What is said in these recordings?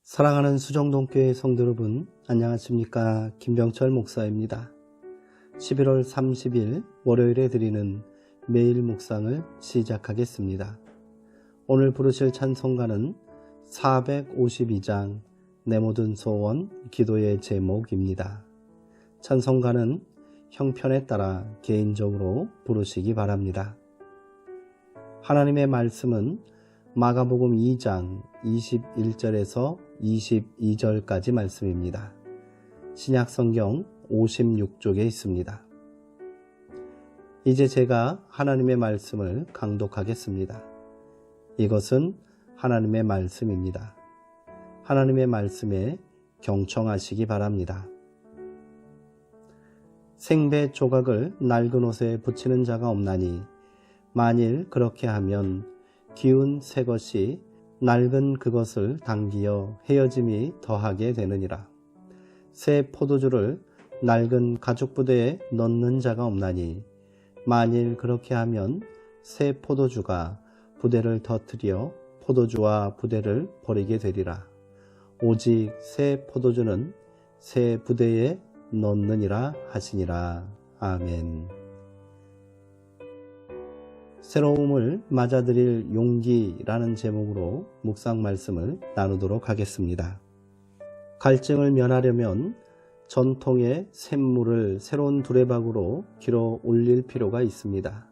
사랑하는 수정동교회 성도 여러분, 안녕하십니까? 김병철 목사입니다. 11월 30일 월요일에 드리는 매일 묵상을 시작하겠습니다. 오늘 부르실 찬송가는 452장 내 모든 소원 기도의 제목입니다. 찬송가는 형편에 따라 개인적으로 부르시기 바랍니다. 하나님의 말씀은 마가복음 2장 21절에서 22절까지 말씀입니다. 신약성경 56쪽에 있습니다. 이제 제가 하나님의 말씀을 강독하겠습니다. 이것은 하나님의 말씀입니다. 하나님의 말씀에 경청하시기 바랍니다. 생배 조각을 낡은 옷에 붙이는 자가 없나니 만일 그렇게 하면 기운 새 것이 낡은 그것을 당기어 헤어짐이 더하게 되느니라. 새 포도주를 낡은 가죽부대에 넣는 자가 없나니 만일 그렇게 하면 새 포도주가 부대를 터뜨려 포도주와 부대를 버리게 되리라. 오직 새 포도주는 새 부대에 넣느니라 하시니라. 아멘. 새로움을 맞아들일 용기라는 제목으로 묵상 말씀을 나누도록 하겠습니다. 갈증을 면하려면 전통의 샘물을 새로운 두레박으로 길어 올릴 필요가 있습니다.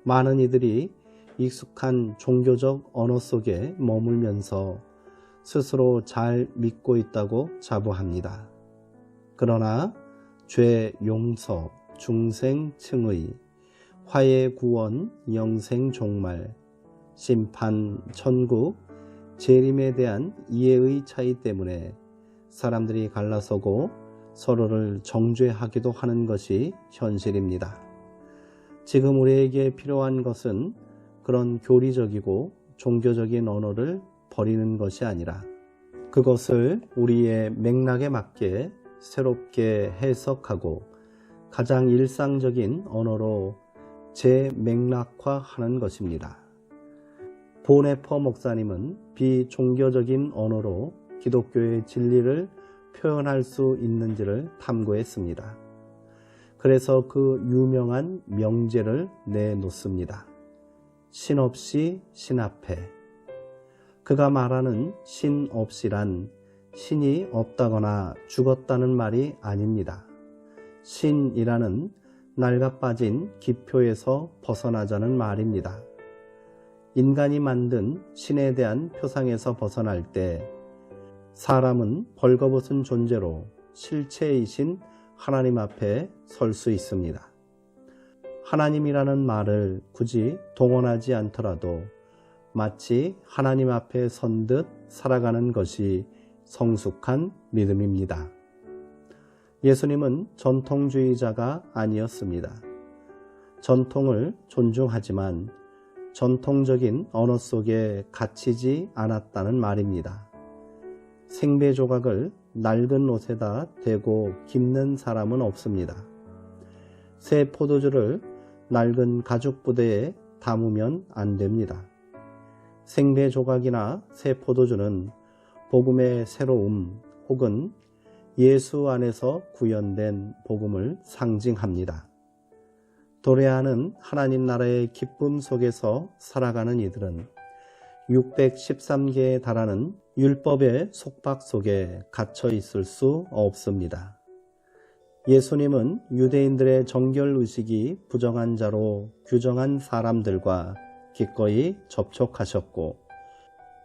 많은 이들이 익숙한 종교적 언어 속에 머물면서 스스로 잘 믿고 있다고 자부합니다. 그러나 죄 용서, 중생 칭의, 화해 구원, 영생 종말, 심판, 천국, 재림에 대한 이해의 차이 때문에 사람들이 갈라서고 서로를 정죄하기도 하는 것이 현실입니다. 지금 우리에게 필요한 것은 그런 교리적이고 종교적인 언어를 버리는 것이 아니라 그것을 우리의 맥락에 맞게 새롭게 해석하고 가장 일상적인 언어로 재맥락화하는 것입니다. 보네퍼 목사님은 비종교적인 언어로 기독교의 진리를 표현할 수 있는지를 탐구했습니다. 그래서 그 유명한 명제를 내놓습니다. 신 없이 신 앞에. 그가 말하는 신 없이란 신이 없다거나 죽었다는 말이 아닙니다. 신이라는 낡아빠진 기표에서 벗어나자는 말입니다. 인간이 만든 신에 대한 표상에서 벗어날 때 사람은 벌거벗은 존재로 실체이신 하나님 앞에 설 수 있습니다. 하나님이라는 말을 굳이 동원하지 않더라도 마치 하나님 앞에 선 듯 살아가는 것이 성숙한 믿음입니다. 예수님은 전통주의자가 아니었습니다. 전통을 존중하지만 전통적인 언어 속에 갇히지 않았다는 말입니다. 생배 조각을 낡은 옷에다 대고 깁는 사람은 없습니다. 새 포도주를 낡은 가죽 부대에 담으면 안 됩니다. 생배 조각이나 새 포도주는 복음의 새로움 혹은 예수 안에서 구현된 복음을 상징합니다. 도래하는 하나님 나라의 기쁨 속에서 살아가는 이들은 613개에 달하는 율법의 속박 속에 갇혀 있을 수 없습니다. 예수님은 유대인들의 정결의식이 부정한 자로 규정한 사람들과 기꺼이 접촉하셨고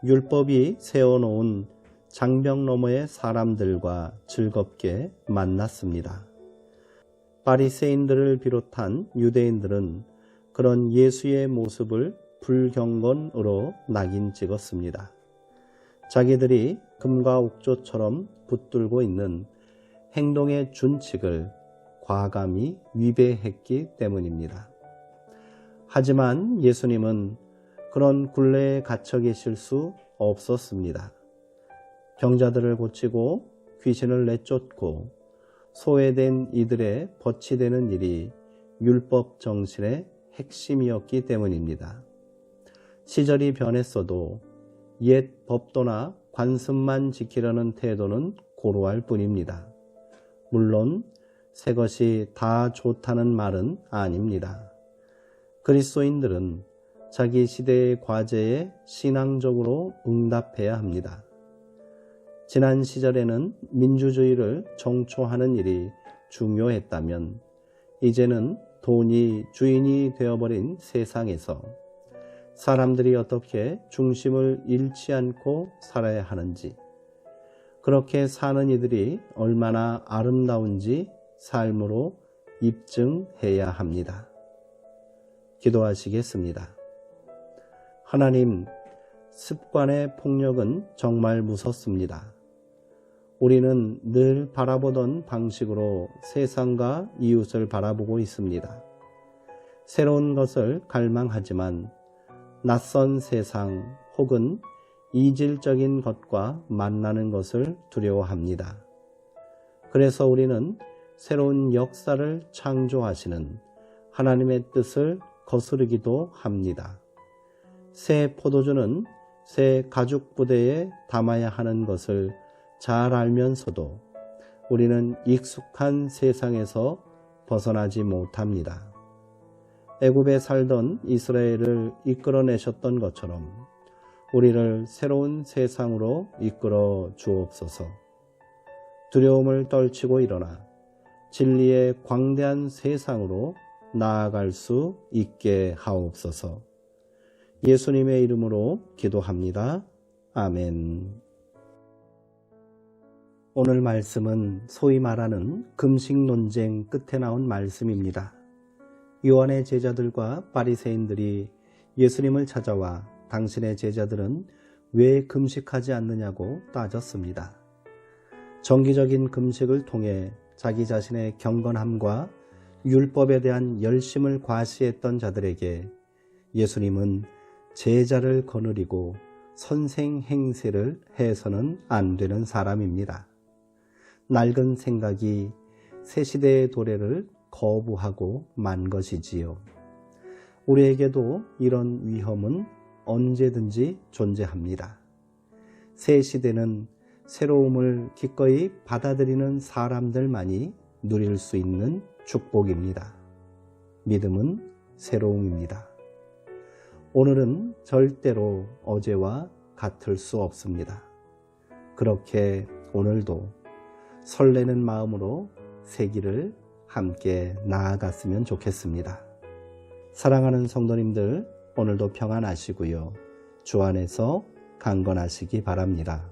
율법이 세워놓은 장벽 너머의 사람들과 즐겁게 만났습니다. 바리새인들을 비롯한 유대인들은 그런 예수의 모습을 불경건으로 낙인 찍었습니다. 자기들이 금과 옥조처럼 붙들고 있는 행동의 준칙을 과감히 위배했기 때문입니다. 하지만 예수님은 그런 굴레에 갇혀 계실 수 없었습니다. 병자들을 고치고 귀신을 내쫓고 소외된 이들의 벗이 되는 일이 율법 정신의 핵심이었기 때문입니다. 시절이 변했어도 옛 법도나 관습만 지키려는 태도는 고루할 뿐입니다. 물론 새 것이 다 좋다는 말은 아닙니다. 그리스도인들은 자기 시대의 과제에 신앙적으로 응답해야 합니다. 지난 시절에는 민주주의를 정초하는 일이 중요했다면 이제는 돈이 주인이 되어버린 세상에서 사람들이 어떻게 중심을 잃지 않고 살아야 하는지, 그렇게 사는 이들이 얼마나 아름다운지 삶으로 입증해야 합니다. 기도하시겠습니다. 하나님, 습관의 폭력은 정말 무섭습니다. 우리는 늘 바라보던 방식으로 세상과 이웃을 바라보고 있습니다. 새로운 것을 갈망하지만 낯선 세상 혹은 이질적인 것과 만나는 것을 두려워합니다. 그래서 우리는 새로운 역사를 창조하시는 하나님의 뜻을 거스르기도 합니다. 새 포도주는 새 가죽 부대에 담아야 하는 것을 잘 알면서도 우리는 익숙한 세상에서 벗어나지 못합니다. 애굽에 살던 이스라엘을 이끌어내셨던 것처럼 우리를 새로운 세상으로 이끌어 주옵소서. 두려움을 떨치고 일어나 진리의 광대한 세상으로 나아갈 수 있게 하옵소서. 예수님의 이름으로 기도합니다. 아멘. 오늘 말씀은 소위 말하는 금식 논쟁 끝에 나온 말씀입니다. 요한의 제자들과 바리새인들이 예수님을 찾아와 당신의 제자들은 왜 금식하지 않느냐고 따졌습니다. 정기적인 금식을 통해 자기 자신의 경건함과 율법에 대한 열심을 과시했던 자들에게 예수님은 제자를 거느리고 선생 행세를 해서는 안 되는 사람입니다. 낡은 생각이 새 시대의 도래를 거부하고 만 것이지요. 우리에게도 이런 위험은 언제든지 존재합니다. 새 시대는 새로움을 기꺼이 받아들이는 사람들만이 누릴 수 있는 축복입니다. 믿음은 새로움입니다. 오늘은 절대로 어제와 같을 수 없습니다. 그렇게 오늘도 설레는 마음으로 새 길을 함께 나아갔으면 좋겠습니다. 사랑하는 성도님들, 오늘도 평안하시고요. 주 안에서 강건하시기 바랍니다.